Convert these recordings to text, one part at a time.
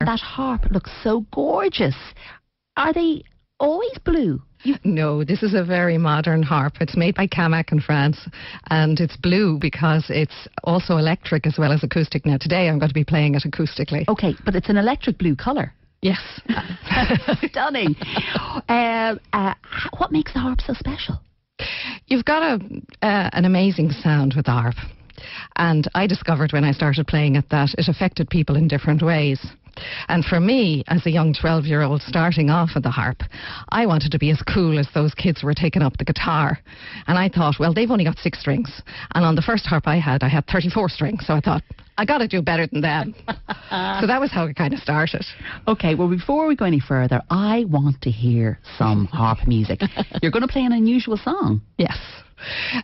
That harp looks so gorgeous. Are they always blue? No, this is a very modern harp. It's made by Camac in France, and it's blue because it's also electric as well as acoustic. Now, today I'm going to be playing it acoustically. Okay, but it's an electric blue colour. Yes. Stunning. What makes the harp so special? You've got an amazing sound with the harp. And I discovered when I started playing it that it affected people in different ways. And for me, as a young 12-year-old starting off at the harp, I wanted to be as cool as those kids who were taking up the guitar. And I thought, well, they've only got 6 strings. And on the first harp I had 34 strings. So I thought, I got to do better than them. So that was how it kind of started. Okay, well, before we go any further, I want to hear some harp music. You're going to play an unusual song. Yes.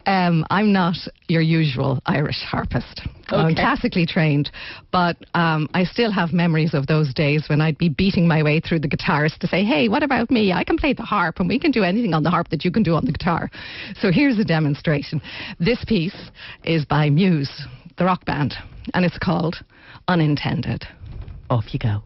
I'm not your usual Irish harpist. Okay. I'm classically trained, but I still have memories of those days when I'd be beating my way through the guitars to say, hey, what about me? I can play the harp and we can do anything on the harp that you can do on the guitar. So here's a demonstration. This piece is by Muse, the rock band, and it's called Unintended. Off you go.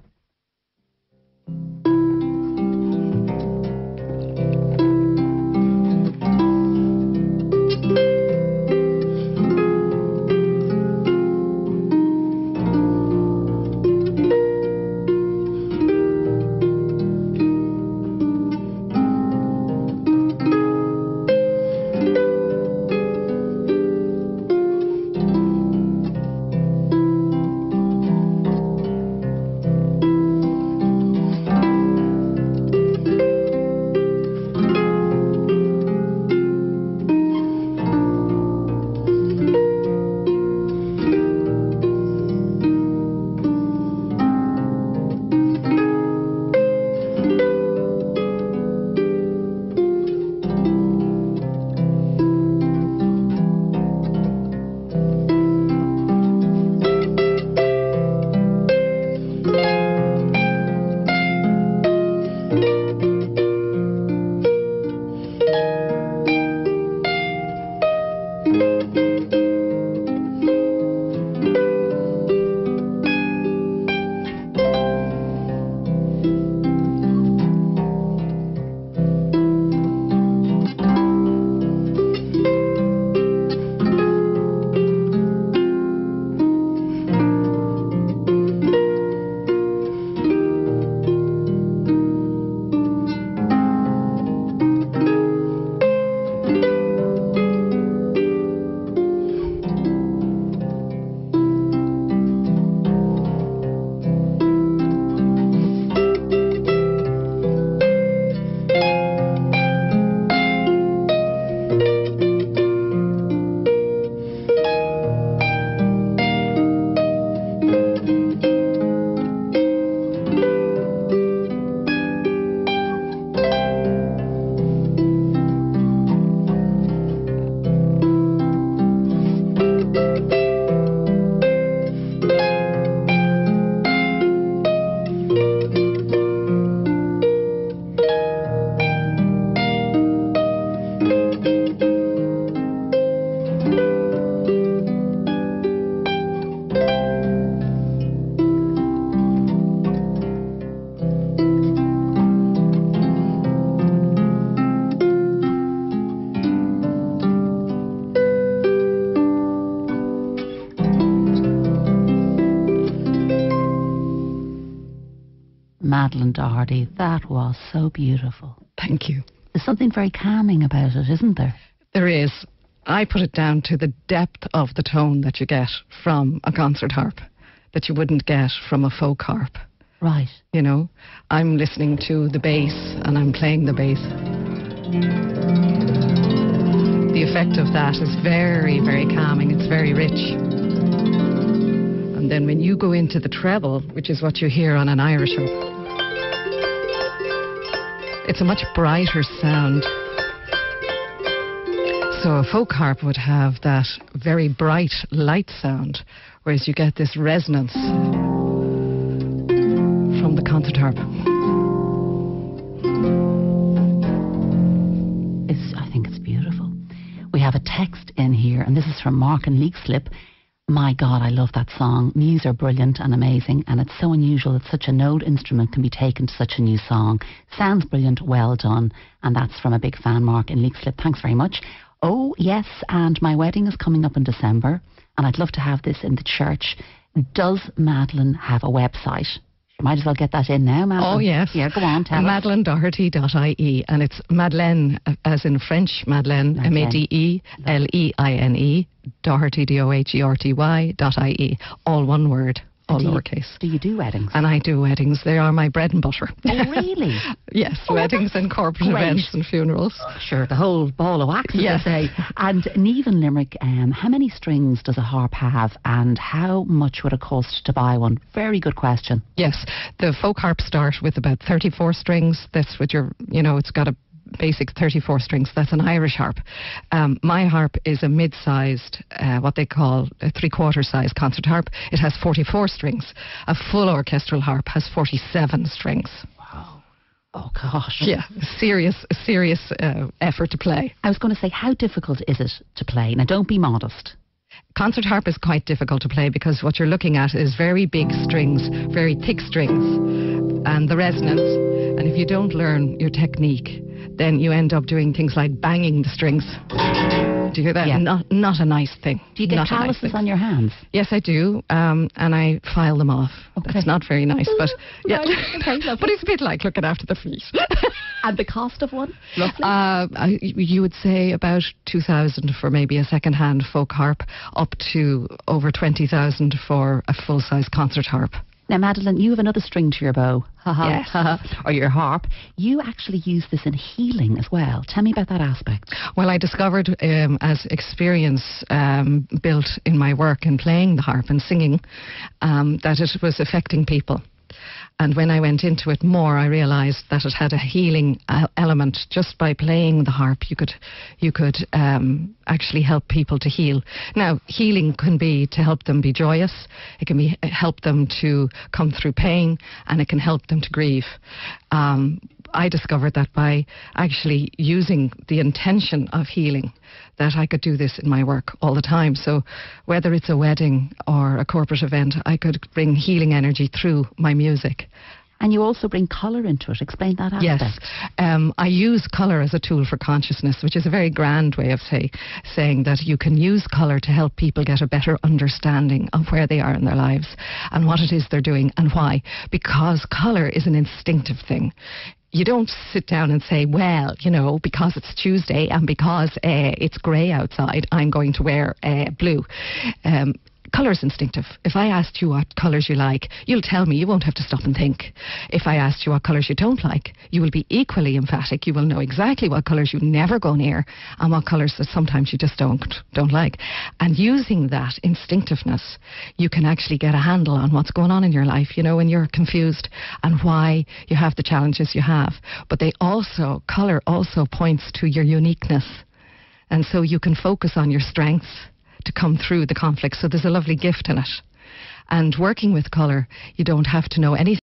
Madeleine Doherty, that was so beautiful. Thank you. There's something very calming about it, isn't there? There is. I put it down to the depth of the tone that you get from a concert harp that you wouldn't get from a folk harp. Right. You know, I'm listening to the bass and I'm playing the bass. The effect of that is very, very calming. It's very rich. And then when you go into the treble, which is what you hear on an Irish harp, it's a much brighter sound. So a folk harp would have that very bright, light sound, whereas you get this resonance from the concert harp. I think it's beautiful. We have a text in here, and this is from Mark and Leakslip. My God, I love that song. Muse are brilliant and amazing, and it's so unusual that such an old instrument can be taken to such a new song. Sounds brilliant, well done. And that's from a big fan, Mark in Leixlip. Thanks very much. Oh, yes, and my wedding is coming up in December, and I'd love to have this in the church. Does Madeleine have a website? You might as well get that in now, Madeleine. Oh, yes. Yeah, go on, tell us. MadeleineDoherty.ie, and it's Madeleine, as in French, Madeleine, Madeleine, Doherty, Doherty.ie, all one word. All lowercase. Do you do weddings? And I do weddings. They are my bread and butter. Oh, really? Yes, weddings and corporate events and funerals. Sure, the whole ball of wax, as yes. they say. And Niamh in Limerick, how many strings does a harp have, and how much would it cost to buy one? Very good question. Yes, the folk harps start with about 34 strings. That's what it's got a basic 34 strings. That's an Irish harp. My harp is a mid-sized, what they call a three-quarter size concert harp. It has 44 strings. A full orchestral harp has 47 strings. Wow. Oh, gosh. Yeah, serious effort to play. I was going to say, how difficult is it to play? Now, don't be modest. Concert harp is quite difficult to play because what you're looking at is very big strings, very thick strings, and the resonance. And if you don't learn your technique, then you end up doing things like banging the strings. Do you hear that? Yeah. Not a nice thing. Do you get calluses on your hands? Yes, I do, and I file them off. Okay. That's not very nice, but yeah. Right. Okay, but it's a bit like looking after the feet. And the cost of one, roughly? You would say about 2,000 for maybe a second-hand folk harp, up to over 20,000 for a full-size concert harp. Now, Madeleine, you have another string to your bow. Yes. Or your harp. You actually use this in healing as well. Tell me about that aspect. Well, I discovered as experience built in my work in playing the harp and singing that it was affecting people. And when I went into it more, I realised that it had a healing element. Just by playing the harp, you could actually help people to heal. Now, healing can be to help them be joyous. It can be help them to come through pain, and it can help them to grieve. I discovered that by actually using the intention of healing, that I could do this in my work all the time. So whether it's a wedding or a corporate event, I could bring healing energy through my music. And you also bring colour into it. Explain that aspect. Yes. I use colour as a tool for consciousness, which is a very grand way of saying that you can use colour to help people get a better understanding of where they are in their lives and what it is they're doing and why. Because colour is an instinctive thing. You don't sit down and say, well, because it's Tuesday and because it's grey outside, I'm going to wear blue. Colour is instinctive. If I asked you what colours you like, you'll tell me. You won't have to stop and think. If I asked you what colours you don't like, you will be equally emphatic. You will know exactly what colours you never go near and what colours that sometimes you just don't like. And using that instinctiveness, you can actually get a handle on what's going on in your life, when you're confused and why you have the challenges you have. But colour also points to your uniqueness. And so you can focus on your strengths to come through the conflict. So there's a lovely gift in it. And working with colour, you don't have to know any